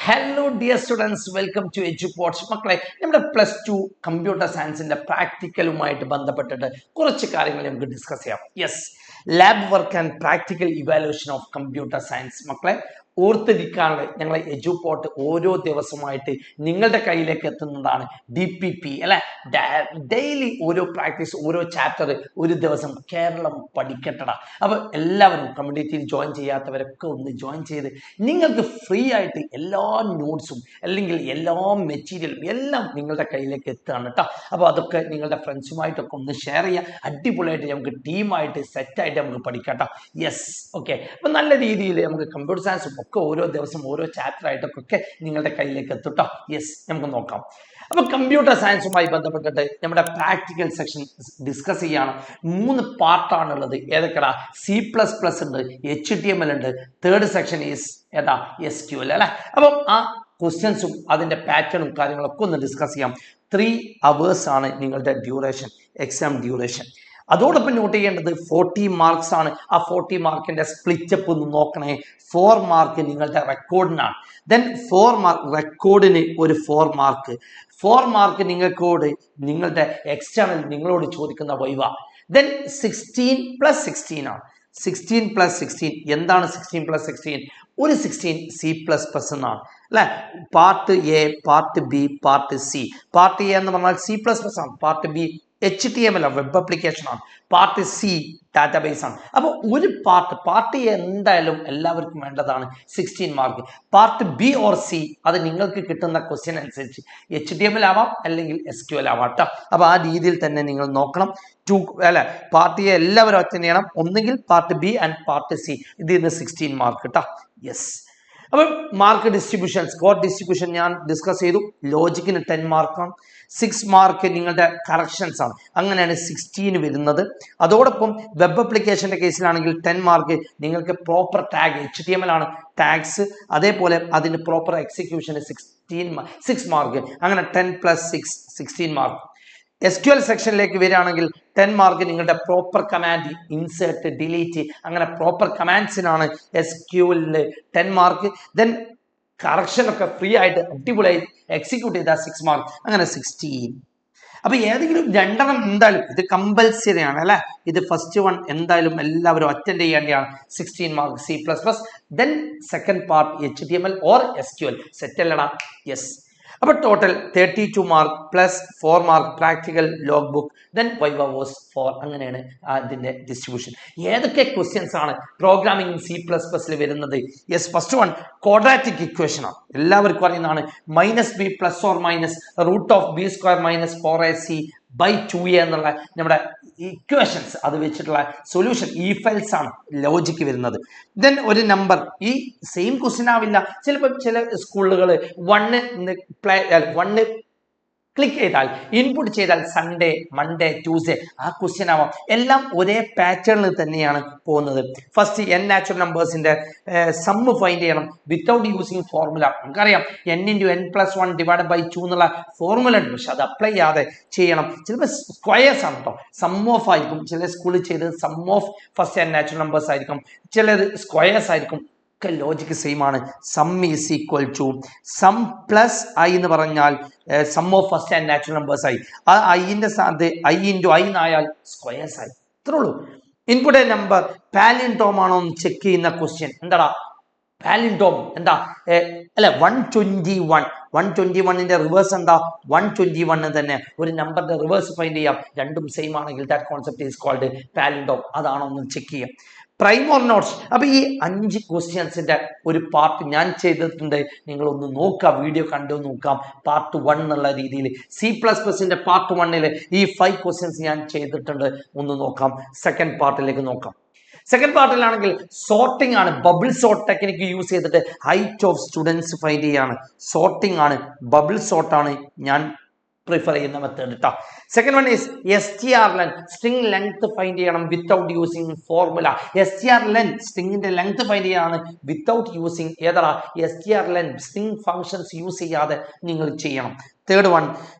Hello dear students, welcome to Edupods. മക്കളെ, നമ്മുടെ +2 computer സയൻസിന്റെ പ്രാക്ടിക്കലുമായിട്ട് ബന്ധപ്പെട്ടിട്ട് കുറച്ച് കാര്യങ്ങൾ നമുക്ക് ഡിസ്കസ് ചെയ്യാം. Yes, lab work and practical evaluation of computer science. മക്കളെ, ഓർത്തിരിക്കാനുള്ള ഞങ്ങളെ എഡ്യൂപോർട്ട് ഓരോ ദിവസമായിട്ട് നിങ്ങളുടെ കയ്യിലേക്ക് എത്തുന്നതാണ് DPP അല്ലെ. ഡെയിലി ഓരോ പ്രാക്ടീസ്, ഓരോ ചാപ്റ്റർ ഒരു ദിവസം കേരളം പഠിക്കട്ടടാ. അപ്പൊ എല്ലാവരും കമ്മ്യൂണിറ്റിയിൽ ജോയിൻ ചെയ്യാത്തവരൊക്കെ ഒന്ന് ജോയിൻ ചെയ്ത് നിങ്ങൾക്ക് ഫ്രീ ആയിട്ട് എല്ലാ നോട്ട്സും അല്ലെങ്കിൽ എല്ലാ മെറ്റീരിയലും എല്ലാം നിങ്ങളുടെ കയ്യിലേക്ക് എത്തുകയാണ് കേട്ടോ. അപ്പോൾ അതൊക്കെ നിങ്ങളുടെ ഫ്രണ്ട്സുമായിട്ടൊക്കെ ഒന്ന് ഷെയർ ചെയ്യുക. അടിപൊളിയായിട്ട് നമുക്ക് ടീമായിട്ട് സെറ്റായിട്ട് നമുക്ക് പഠിക്കാം കേട്ടോ. Yes, okay. അപ്പം നല്ല രീതിയിൽ നമുക്ക് കമ്പ്യൂട്ടർ സയൻസും ഒക്കെ ഓരോ ദിവസം ഓരോ ചാപ്റ്റർ ആയിട്ടൊക്കെ നിങ്ങളുടെ കയ്യിലേക്ക് എത്തും കേട്ടോ. യെസ്, നമുക്ക് നോക്കാം. അപ്പൊ കമ്പ്യൂട്ടർ സയൻസുമായി ബന്ധപ്പെട്ടിട്ട് നമ്മുടെ പ്രാക്ടിക്കൽ സെക്ഷൻ ഡിസ്കസ് ചെയ്യാണ്. 3 പാർട്ടാണുള്ളത്. ഏതൊക്കെയാ? C++ ഉണ്ട്, HTML ഉണ്ട്, തേർഡ് സെക്ഷൻ ഈസ് ഏതാ? SQL അല്ലെ. അപ്പം ആ ക്വസ്റ്റ്യൻസും അതിന്റെ പാറ്റേണും കാര്യങ്ങളൊക്കെ ഒന്ന് ഡിസ്കസ് ചെയ്യാം. 3 hours ആണ് നിങ്ങളുടെ ഡ്യൂറേഷൻ, എക്സാം ഡ്യൂറേഷൻ. അതോടൊപ്പം നോട്ട് ചെയ്യേണ്ടത് 40 മാർക്സ് ആണ്. ആ 40 മാർക്കിന്റെ സ്പ്ലിറ്റ് അപ്പ് ഒന്ന് നോക്കണേ. 4 മാർക്ക് നിങ്ങളുടെ റെക്കോർഡിനാണ്. ദെൻ 4 മാർക്ക് റെക്കോർഡിന് ഒരു 4 മാർക്ക്. 4 മാർക്ക് നിങ്ങളുടെ എക്സ്റ്റേണൽ നിങ്ങളോട് ചോദിക്കുന്ന വൈവ. ദെൻ 16 + 16 ആണ്. 16 + 16 എന്താണ്? 16 + 16 ഒരു 16 C++ എന്നാണ് അല്ലെ. Part A, part B, part C. Part A എന്ന് പറഞ്ഞാൽ C++ ആണ്. Part B HTML web application ആണ്. പാർട്ട് സി ഡാറ്റാബേസ് ആണ്. അപ്പോൾ ഒരു പാർട്ട് എ എന്തായാലും എല്ലാവർക്കും വേണ്ടതാണ് 16 mark. Part B or C അത് നിങ്ങൾക്ക് കിട്ടുന്ന ക്വസ്റ്റ്യൻ അനുസരിച്ച് HTML ആവാം അല്ലെങ്കിൽ SQL ആവാം കേട്ടോ. അപ്പോൾ ആ രീതിയിൽ തന്നെ നിങ്ങൾ നോക്കണം. അല്ലെ, പാർട്ട് എ എല്ലാവരും അറ്റൻഡ് ചെയ്യണം. ഒന്നുകിൽ part B and part C. ഇതിന് 16 മാർക്ക് കേട്ടോ. യെസ്. അപ്പം മാർക്ക് ഡിസ്ട്രിബ്യൂഷൻ, സ്കോർ ഡിസ്ട്രിബ്യൂഷൻ ഞാൻ ഡിസ്കസ് ചെയ്തു. ലോജിക്കിന് 10 മാർക്കാണ്. 6 മാർക്ക് നിങ്ങളുടെ കറക്ഷൻസ് ആണ്. അങ്ങനെയാണ് 16 വരുന്നത്. അതോടൊപ്പം വെബ് ആപ്ലിക്കേഷന്റെ കേസിലാണെങ്കിൽ 10 മാർക്ക് നിങ്ങൾക്ക് പ്രോപ്പർ ടാഗ്, HTML ആണ് ടാഗ്സ്. അതേപോലെ അതിന് പ്രോപ്പർ എക്സിക്യൂഷന് 6 മാർക്ക്. അങ്ങനെ 10 + 6 16 മാർക്ക്. SQL സെക്ഷനിലേക്ക് വരികയാണെങ്കിൽ 10 മാർക്ക് നിങ്ങളുടെ പ്രോപ്പർ കമാൻഡ്, ഇൻസേർട്ട്, ഡിലീറ്റ്, അങ്ങനെ പ്രോപ്പർ കമാൻഡ്സിനാണ് SQL 10 മാർക്ക്. ദെൻ കറക്ഷൻ ഒക്കെ ഫ്രീ ആയിട്ട് അടിപൊളിയായി എക്സിക്യൂട്ട് ചെയ്താൽ 6 മാർക്ക്. അങ്ങനെ 16. അപ്പൊ ഏതെങ്കിലും 2 എന്തായാലും ഇത് കമ്പൽസറി ആണ് അല്ലെ. ഇത് ഫസ്റ്റ് 1 എന്തായാലും എല്ലാവരും അറ്റൻഡ് ചെയ്യേണ്ടതാണ്. 16 mark C++. Then second part HTML or SQL. Set അല്ലടാ. യെസ്. അപ്പോൾ total 32 mark plus 4 mark practical log book. Then viva was 4. അങ്ങനെയാണ് അതിന്റെ ഡിസ്ട്രിബ്യൂഷൻ. ഏതൊക്കെ ക്വസ്റ്റ്യൻസ് ആണ് പ്രോഗ്രാമിംഗ് C++ വരുന്നത്? യെസ്, ഫസ്റ്റ് 1 ക്വാഡ്രാറ്റിക് ഇക്വേഷൻ ആണ്. എല്ലാവർക്കും അറിയുന്നതാണ്. -b ± √b² - 4ac/2a എന്നുള്ള നമ്മുടെ ഇക്വേഷൻസ് അത് വെച്ചിട്ടുള്ള സൊല്യൂഷൻ ഫയൽസ് ആണ് ലോജിക്ക് വരുന്നത്. ദെൻ ഒരു നമ്പർ. ഈ സെയിം ക്വസ്റ്റ്യൻ ആവില്ല. ചിലപ്പോൾ ചില സ്കൂളുകൾ 1 ക്ലിക്ക് ചെയ്താൽ, ഇൻപുട്ട് ചെയ്താൽ സൺഡേ, മൺഡേ, ട്യൂസ്ഡേ ആ ക്വസ്റ്റ്യൻ ആവാം. എല്ലാം ഒരേ പാറ്റേണിൽ തന്നെയാണ് പോകുന്നത്. ഫസ്റ്റ് n നാച്ചുറൽ നമ്പേഴ്സിന്റെ സമ്മ് ഫൈൻഡ് ചെയ്യണം വിത്തൗട്ട് യൂസിങ് ഫോർമുല. നമുക്കറിയാം n × n+1 / 2 എന്നുള്ള ഫോർമുല ഉണ്ട്. പക്ഷെ അത് അപ്ലൈ ചെയ്യാതെ ചെയ്യണം. ചിലപ്പോൾ സ്ക്വയേഴ്സ് ആണ് കേട്ടോ. സം ഓഫ് ആയിരിക്കും. ചില സ്കൂളിൽ ചെയ്തത് sum of first n natural numbers ആയിരിക്കും, ചിലത് സ്ക്വയേഴ്സ് ആയിരിക്കും. ലോജിക്ക് സെയിം ആണ്. Sum is equal to sum plus I എന്ന് പറഞ്ഞാൽ sum of first and natural numbers ആയി. ആ ഐന്റെ സ്ഥാനത്ത് i × i എന്നായാൽ സ്ക്വയേഴ്സ് ആയി. ഇത്രേ ഉള്ളൂ. ഇൻപുട്ട് നമ്പർ പാലിൻഡ്രോം ആണോ എന്ന് ചെക്ക് ചെയ്യുന്ന ക്വസ്റ്റ്യൻ. എന്താടാ പാലിൻഡ്രോം? എന്താ അല്ലെ, 121. 121ന്റെ റിവേഴ്സ് എന്താ? 121 തന്നെ. ഒരു നമ്പറിന്റെ റിവേഴ്സ് ഫൈൻഡ് ചെയ്യാം. രണ്ടും സെയിം ആണെങ്കിൽ that concept is called palindrome. അതാണോ എന്ന് ചെക്ക് ചെയ്യാം. Prime or nots. അപ്പൊ ഈ 5 ക്വസ്റ്റ്യൻസിന്റെ ഒരു പാർട്ട് ഞാൻ ചെയ്തിട്ടുണ്ട്. നിങ്ങൾ ഒന്ന് നോക്കുക, വീഡിയോ കണ്ടു നോക്കാം. പാർട്ട് 1 എന്നുള്ള രീതിയിൽ C++ന്റെ പാർട്ട് 1 ഈ 5 ക്വസ്റ്റ്യൻസ് ഞാൻ ചെയ്തിട്ടുണ്ട്. ഒന്ന് നോക്കാം. സെക്കൻഡ് പാർട്ടിലേക്ക് നോക്കാം. സെക്കൻഡ് പാർട്ടിലാണെങ്കിൽ സോർട്ടിംഗ് ആണ്. ബബിൾ സോർട്ട് ടെക്നിക്ക് യൂസ് ചെയ്തിട്ട് ഹൈറ്റ് ഓഫ് സ്റ്റുഡൻസ് ഫൈൻഡ് ചെയ്യാണ്. സോർട്ടിംഗ് ആണ്, ബബിൾ സോർട്ട് ആണ് ഞാൻ പ്രിഫർ ചെയ്യുന്ന മെത്തേഡ് കേട്ടോ. Second one is strlen, string length find ചെയ്യണം വിത്തൗട്ട് യൂസിങ് ഫോർമുല. strlen സ്ട്രിംഗിന്റെ ലെങ്ത് ഫൈൻഡ് ചെയ്യാണ് വിത്തൗട്ട് യൂസിങ് ഏതാ? strlen സ്ട്രിംഗ് ഫങ്ഷൻസ് യൂസ് ചെയ്യാതെ നിങ്ങൾ ചെയ്യണം. Third one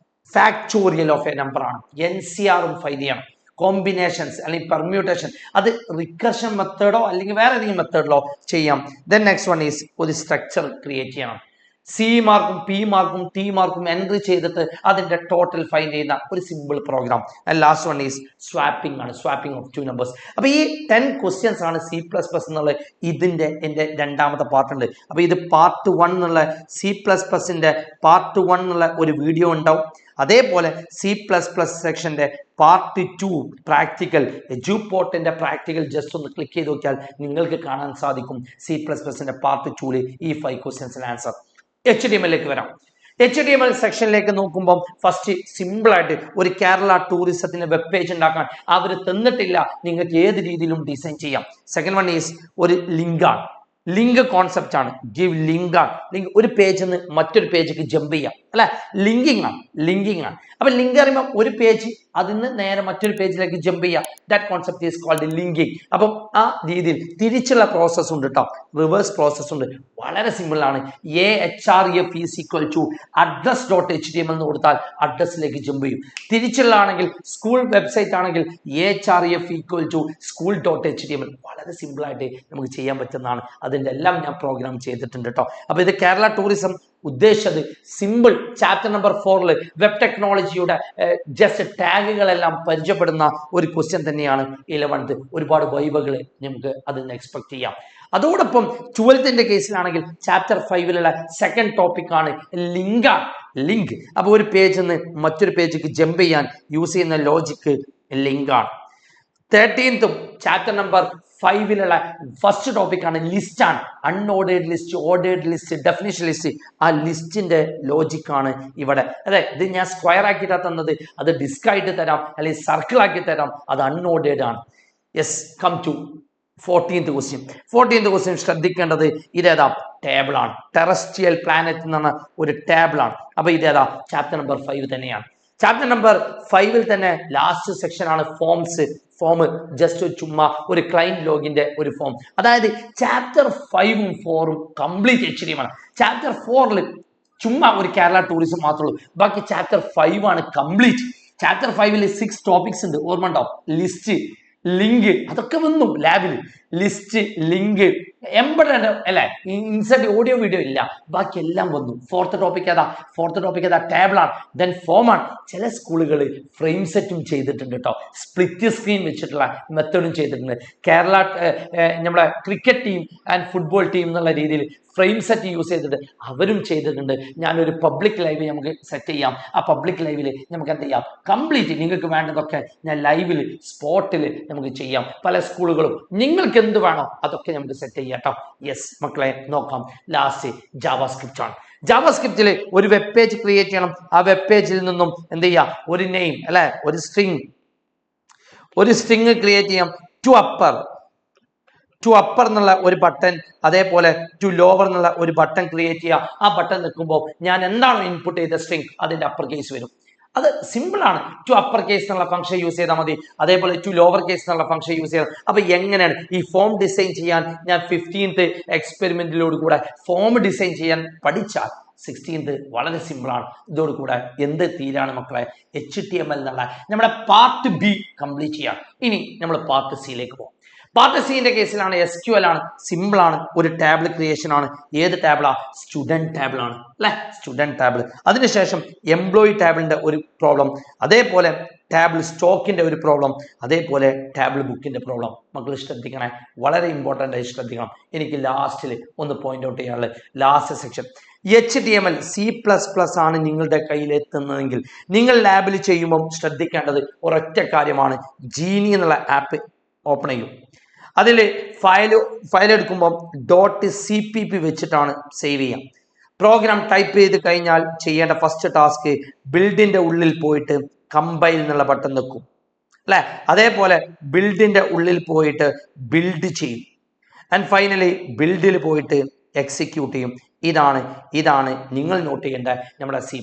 factorial of a number ആണ്. NCRും ഫൈൻഡ് ചെയ്യണം. കോമ്പിനേഷൻസ് അല്ലെങ്കിൽ പെർമ്യൂട്ടേഷൻ അത് റിക്കർഷൻ മെത്തേഡോ അല്ലെങ്കിൽ വേറെ ഏതെങ്കിലും മെത്തേഡിലോ ചെയ്യാം. ദെൻ നെക്സ്റ്റ് വൺ ഈസ് ഒരു സ്ട്രക്ചർ ക്രിയേറ്റ് ചെയ്യണം. സി മാർക്കും പി മാർക്കും ടി മാർക്കും എൻട്രി ചെയ്തിട്ട് അതിന്റെ ടോട്ടൽ ഫൈൻഡ് ചെയ്യുന്ന ഒരു simple programme. And last one is swapping ആണ്, സ്വാപ്പിംഗ് ഓഫ് 2 നമ്പേഴ്സ്. അപ്പൊ ഈ 10 ക്വസ്റ്റ്യൻസ് ആണ് C++ എന്നുള്ള എന്റെ രണ്ടാമത്തെ പാർട്ട് ഉണ്ട്. അപ്പൊ ഇത് പാർട്ട് 1 എന്നുള്ള C++ന്റെ പാർട്ട് 1 എന്നുള്ള ഒരു വീഡിയോ ഉണ്ടാവും. അതേപോലെ C++ സെക്ഷന്റെ പാർട്ട് 2 പ്രാക്ടിക്കൽ, എജുപോർട്ടിന്റെ പ്രാക്ടിക്കൽ ജസ്റ്റ് ഒന്ന് ക്ലിക്ക് ചെയ്ത് നോക്കിയാൽ നിങ്ങൾക്ക് കാണാൻ സാധിക്കും C++ന്റെ പാർട്ട് 2 ഈ 5 ക്വസ്റ്റ്യൻസിന് ആൻസർ. HTML വരാം. HTML സെക്ഷനിലേക്ക് നോക്കുമ്പോൾ ഫസ്റ്റ് സിമ്പിൾ ആയിട്ട് ഒരു കേരള ടൂറിസത്തിന്റെ വെബ് പേജ് ഉണ്ടാക്കാൻ അവർ തന്നിട്ടില്ല, നിങ്ങൾക്ക് ഏത് രീതിയിലും ഡിസൈൻ ചെയ്യാം. സെക്കൻഡ് വൺ ഈസ് ഒരു ലിങ്കാണ്, ലിങ്ക് കോൺസെപ്റ്റ് ആണ്. ഗിവ് ലിങ്ക് ആണ്, ലിങ്ക് ഒരു പേജിൽ നിന്ന് മറ്റൊരു പേജിലേക്ക് ജമ്പ് ചെയ്യാം അല്ലെ, ലിങ്കിങ് ആണ്. അപ്പൊ ലിങ്ക് അറിയുമ്പോൾ ഒരു പേജ് അതിന് നേരെ മറ്റൊരു പേജിലേക്ക് ജമ്പ് ചെയ്യാം. That concept is called linking. അപ്പം ആ രീതിയിൽ തിരിച്ചുള്ള പ്രോസസ് ഉണ്ട് കേട്ടോ, റിവേഴ്സ് പ്രോസസ് ഉണ്ട്. വളരെ സിമ്പിൾ ആണ്. AHREF is equal to address.html എന്ന് കൊടുത്താൽ അഡ്രസ്സിലേക്ക് ജമ്പ് ചെയ്യും. തിരിച്ചുള്ള ആണെങ്കിൽ സ്കൂൾ വെബ്സൈറ്റ് ആണെങ്കിൽ AHREF ഈക്വൽ ടു school.html. വളരെ സിമ്പിൾ ആയിട്ട് നമുക്ക് ചെയ്യാൻ പറ്റുന്നതാണ്. അതിൻ്റെ എല്ലാം ഞാൻ പ്രോഗ്രാം ചെയ്തിട്ടുണ്ട് കേട്ടോ. അപ്പൊ ഇത് കേരള ടൂറിസം ഉദ്ദേശിച്ചത് സിമ്പിൾ ചാപ്റ്റർ നമ്പർ 4 വെബ് ടെക്നോളജിയുടെ ജസ്റ്റ് ടാഗുകളെല്ലാം പരിചയപ്പെടുന്ന ഒരു ക്വസ്റ്റ്യൻ തന്നെയാണ് 11th. ഒരുപാട് വൈബുകൾ നമുക്ക് അതിൽ നിന്ന് എക്സ്പെക്ട് ചെയ്യാം. അതോടൊപ്പം 12th കേസിലാണെങ്കിൽ ചാപ്റ്റർ 5 സെക്കൻഡ് ടോപ്പിക് ആണ് ലിങ്ക്. അപ്പൊ ഒരു പേജിൽ നിന്ന് മറ്റൊരു പേജിലേക്ക് ജമ്പ് ചെയ്യാൻ യൂസ് ചെയ്യുന്ന ലോജിക്ക് ലിങ്ക് ആണ്. 13th chapter number 5 first topic ആണ് ലിസ്റ്റ് ആണ്. Unordered list, ordered list, definition list. ആ ലിസ്റ്റിന്റെ ലോജിക് ആണ് ഇവിടെ. അതെ, ഇത് ഞാൻ സ്ക്വയർ ആക്കിയിട്ടാ തന്നത്, അത് ഡിസ്ക് ആയിട്ട് തരാം അല്ലെങ്കിൽ സർക്കിൾ ആക്കി തരാം, അത് അൺഓർഡേഡ് ആണ്. Yes, come to 14th question ശ്രദ്ധിക്കേണ്ടത് ഇതേതാ ടേബിൾ ആണ്. ടെറസ്ട്രിയൽ പ്ലാനറ്റ് എന്ന് പറഞ്ഞ ഒരു ടേബിൾ ആണ്. അപ്പൊ ഇതേതാ ചാപ്റ്റർ നമ്പർ 5 തന്നെയാണ്. ചാപ്റ്റർ നമ്പർ 5 തന്നെ ലാസ്റ്റ് സെക്ഷൻ ആണ് ഫോം. ജസ്റ്റ് ചുമ്മാ ഒരു ക്ലൈന്റ് ലോഗിന്റെ ഒരു ഫോം. അതായത് ചാപ്റ്റർ 5ഉം 4ഉം കംപ്ലീറ്റ് HTML ആണ്. ചാപ്റ്റർ 4 ചുമ്മാ ഒരു കേരള ടൂറിസം മാത്രമേ ഉള്ളൂ. ബാക്കി ചാപ്റ്റർ 5 ആണ് കംപ്ലീറ്റ്. ചാപ്റ്റർ 5 6 ടോപ്പിക്സ് ഉണ്ട്, ഓർമ്മ ഉണ്ടാവും. ലിസ്റ്റ്, ലിങ്ക്, അതൊക്കെ വന്നു ലാബിൽ. ലിസ്റ്റ്, ലിങ്ക്, എംബഡഡ് അല്ലെ, ഇൻസെർട്ട് ഓഡിയോ വീഡിയോ ഇല്ല, ബാക്കി എല്ലാം വന്നു. ഫോർത്ത് ടോപ്പിക് ഏതാ ടേബിൾ ആണ്. ദെൻ ഫോം ആണ്. ചില സ്കൂളുകൾ ഫ്രെയിം സെറ്റും ചെയ്തിട്ടുണ്ട് കേട്ടോ, സ്പ്ലിറ്റ് സ്ക്രീൻ വെച്ചിട്ടുള്ള മെത്തേഡും ചെയ്തിട്ടുണ്ട്. കേരള നമ്മുടെ cricket team and football team എന്നുള്ള രീതിയിൽ ഫ്രെയിം സെറ്റ് യൂസ് ചെയ്തിട്ട് അവരും ചെയ്തിട്ടുണ്ട്. ഞാനൊരു പബ്ലിക് ലൈവ് നമുക്ക് സെറ്റ് ചെയ്യാം. ആ പബ്ലിക് ലൈവിൽ നമുക്ക് എന്ത് ചെയ്യാം, കംപ്ലീറ്റ് നിങ്ങൾക്ക് വേണ്ടതൊക്കെ ഞാൻ ലൈവിൽ സ്പോട്ടിൽ നമുക്ക് ചെയ്യാം. പല സ്കൂളുകളും നിങ്ങൾക്ക് എന്ത് വേണോ അതൊക്കെ നമുക്ക് സെറ്റ് ചെയ്യാം കേട്ടോ. യെസ് മക്കളെ, നോക്കാം. ലാസ്റ്റ് ജാവാസ്ക്രിപ്റ്റ് ആണ്. ജാവാസ്ക്രിപ്റ്റിൽ ഒരു വെബ് പേജ് ക്രിയേറ്റ് ചെയ്യണം. ആ വെബ് പേജിൽ നിന്നും എന്ത് ചെയ്യാം, ഒരു നെയിം അല്ലെ, ഒരു സ്ട്രിങ് ക്രിയേറ്റ് ചെയ്യാം. ടു അപ്പർ എന്നുള്ള ഒരു ബട്ടൺ, അതേപോലെ ടു ലോവർ എന്നുള്ള ഒരു ബട്ടൺ ക്രിയേറ്റ് ചെയ്യുക. ആ ബട്ടൺ നിൽക്കുമ്പോൾ ഞാൻ എന്താണോ ഇൻപുട്ട് ചെയ്ത സ്ട്രിങ് അതിന്റെ അപ്പർ കേസ് വരും. അത് സിമ്പിൾ ആണ്. ടു അപ്പർ കേസ് എന്നുള്ള ഫംഗ്ഷൻ യൂസ് ചെയ്താൽ മതി, അതേപോലെ ടു ലോവർ കേസ് എന്നുള്ള ഫംഗ്ഷൻ യൂസ് ചെയ്താൽ. അപ്പൊ എങ്ങനെയാണ് ഈ ഫോം ഡിസൈൻ ചെയ്യാൻ ഞാൻ 15th എക്സ്പെരിമെന്റിലോട് കൂടെ ഫോം ഡിസൈൻ ചെയ്യാൻ പഠിച്ചാൽ 16th വളരെ സിമ്പിൾ ആണ്. ഇതോടുകൂടെ എന്ത് തീരാണ് മക്കളെ, HTML എന്നുള്ള നമ്മുടെ പാർട്ട് B കംപ്ലീറ്റ് ചെയ്യാം. ഇനി നമ്മൾ പാർട്ട് സിയിലേക്ക് പോകും. പാർട്ട് സിന്റെ കേസിലാണ് SQL ആണ്, സിമ്പിൾ ആണ്. ഒരു ടേബിൾ ക്രിയേഷൻ ആണ്. ഏത് ടേബിളാ, സ്റ്റുഡന്റ് ടേബിൾ ആണ് അല്ലെ, സ്റ്റുഡന്റ് ടേബിൾ. അതിനുശേഷം എംപ്ലോയി ടേബിളിന്റെ ഒരു പ്രോബ്ലം, അതേപോലെ ടേബിൾ സ്റ്റോക്കിന്റെ ഒരു പ്രോബ്ലം, അതേപോലെ ടേബിൾ ബുക്കിന്റെ പ്രോബ്ലം. മക്കൾ ശ്രദ്ധിക്കണേ, വളരെ ഇമ്പോർട്ടൻ്റ് ആയി ശ്രദ്ധിക്കണം. എനിക്ക് ലാസ്റ്റിൽ ഒന്ന് പോയിന്റ് ഔട്ട് ചെയ്യാനുള്ള ലാസ്റ്റ് സെക്ഷൻ HTML C++ ആണ് നിങ്ങളുടെ കയ്യിൽ എത്തുന്നതെങ്കിൽ നിങ്ങൾ ലാബിൽ ചെയ്യുമ്പോൾ ശ്രദ്ധിക്കേണ്ടത് ഒരൊറ്റ കാര്യമാണ്. ജീനി എന്നുള്ള ആപ്പ് ഓപ്പൺ ചെയ്യും. അതിൽ ഫയൽ എടുക്കുമ്പോൾ .cpp വെച്ചിട്ടാണ് സേവ് ചെയ്യാം. പ്രോഗ്രാം ടൈപ്പ് ചെയ്ത് കഴിഞ്ഞാൽ ചെയ്യേണ്ട ഫസ്റ്റ് ടാസ്ക് ബിൽഡിന്റെ ഉള്ളിൽ പോയിട്ട് കമ്പൈൽ എന്നുള്ള ബട്ടൺ നിൽക്കും അല്ലെ, അതേപോലെ ബിൽഡിന്റെ ഉള്ളിൽ പോയിട്ട് ബിൽഡ് ചെയ്യും. ആൻഡ് ഫൈനലി ബിൽഡിൽ പോയിട്ട് എക്സിക്യൂട്ട് ചെയ്യും. ഇതാണ് നിങ്ങൾ നോട്ട് ചെയ്യേണ്ട നമ്മുടെ C++.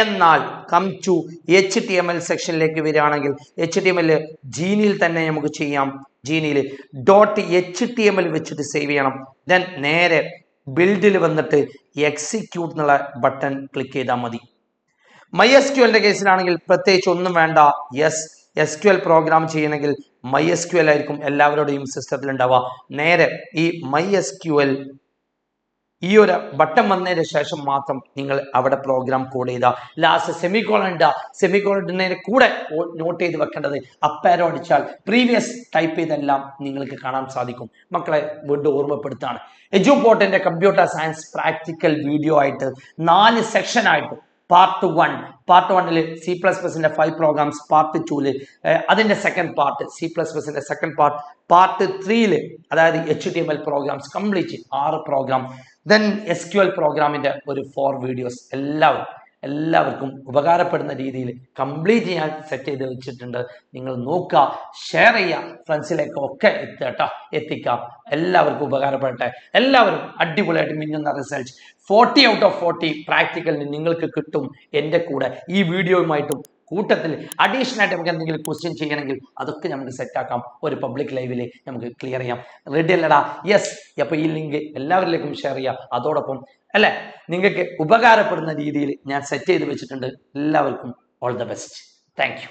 എന്നാൽ കം ടു HTML സെക്ഷനിലേക്ക് വരികയാണെങ്കിൽ HTML ജീനിയിൽ തന്നെ നമുക്ക് ചെയ്യാം. ജീനിയിൽ .html വെച്ചിട്ട് സേവ് ചെയ്യണം. ദെൻ നേരെ ബിൽഡിൽ വന്നിട്ട് എക്സിക്യൂട്ട് എന്നുള്ള ബട്ടൺ ക്ലിക്ക് ചെയ്താൽ മതി. MySQLന്റെ കേസിലാണെങ്കിൽ പ്രത്യേകിച്ച് ഒന്നും വേണ്ട. SQL പ്രോഗ്രാം ചെയ്യണമെങ്കിൽ MySQL ആയിരിക്കും എല്ലാവരുടെയും സിസ്റ്റത്തിൽ ഉണ്ടാവുക. നേരെ ഈ MySQL ഈ ഒരു ബട്ടൺ വന്നതിന് ശേഷം മാത്രം നിങ്ങൾ അവിടെ പ്രോഗ്രാം കോഡ് ചെയ്താൽ ലാസ്റ്റ് സെമിക്കോളൻ ഇടുക. സെമിക്കോളൻ ഇടുന്നതിന് കൂടെ നോട്ട് ചെയ്ത് വെക്കേണ്ടത് അപ്പാരോ അടിച്ചാൽ പ്രീവിയസ് ടൈപ്പ് ചെയ്തെല്ലാം നിങ്ങൾക്ക് കാണാൻ സാധിക്കും. മക്കളെ വീണ്ടും ഓർമ്മപ്പെടുത്താണ്, എജുപോർട്ടിന്റെ കമ്പ്യൂട്ടർ സയൻസ് പ്രാക്ടിക്കൽ വീഡിയോ ആയിട്ട് 4 സെക്ഷൻ ആയിട്ട് പാർട്ട് 1 C++ന്റെ 5 പ്രോഗ്രാംസ്, പാർട്ട് 2 അതിന്റെ സെക്കൻഡ് പാർട്ട് C++ന്റെ സെക്കൻഡ് പാർട്ട് 3 അതായത് HTML programs complete 6 program, then SQL പ്രോഗ്രാമിന്റെ ഒരു 4 വീഡിയോസ് എല്ലാവർക്കും ഉപകാരപ്പെടുന്ന രീതിയിൽ കംപ്ലീറ്റ് ഞാൻ സെറ്റ് ചെയ്ത് വെച്ചിട്ടുണ്ട്. നിങ്ങൾ നോക്കുക, ഷെയർ ചെയ്യുക, ഫ്രണ്ട്സിലേക്കൊക്കെ എത്തിക്കാം. എല്ലാവർക്കും ഉപകാരപ്പെടട്ടെ. എല്ലാവരും അടിപൊളിയായിട്ട് മിന്നുന്ന റിസൾട്ട് 40 ഔട്ട് ഓഫ് 40 പ്രാക്ടിക്കലിന് നിങ്ങൾക്ക് കിട്ടും. എൻ്റെ കൂടെ ഈ വീഡിയോയുമായിട്ടും കൂട്ടത്തിൽ അഡീഷണൽ ആയിട്ട് നമുക്ക് എന്തെങ്കിലും ക്വസ്റ്റ്യൻ ചെയ്യണമെങ്കിൽ അതൊക്കെ നമുക്ക് സെറ്റാക്കാം. ഒരു പബ്ലിക് ലൈവിൽ നമുക്ക് ക്ലിയർ ചെയ്യാം. റെഡി അല്ലടാ? യെസ്. അപ്പോൾ ഈ ലിങ്ക് എല്ലാവരിലേക്കും ഷെയർ ചെയ്യാം. അതോടൊപ്പം അല്ലേ, നിങ്ങൾക്ക് ഉപകാരപ്പെടുന്ന രീതിയിൽ ഞാൻ സെറ്റ് ചെയ്ത് വെച്ചിട്ടുണ്ട്. എല്ലാവർക്കും all the best. Thank you.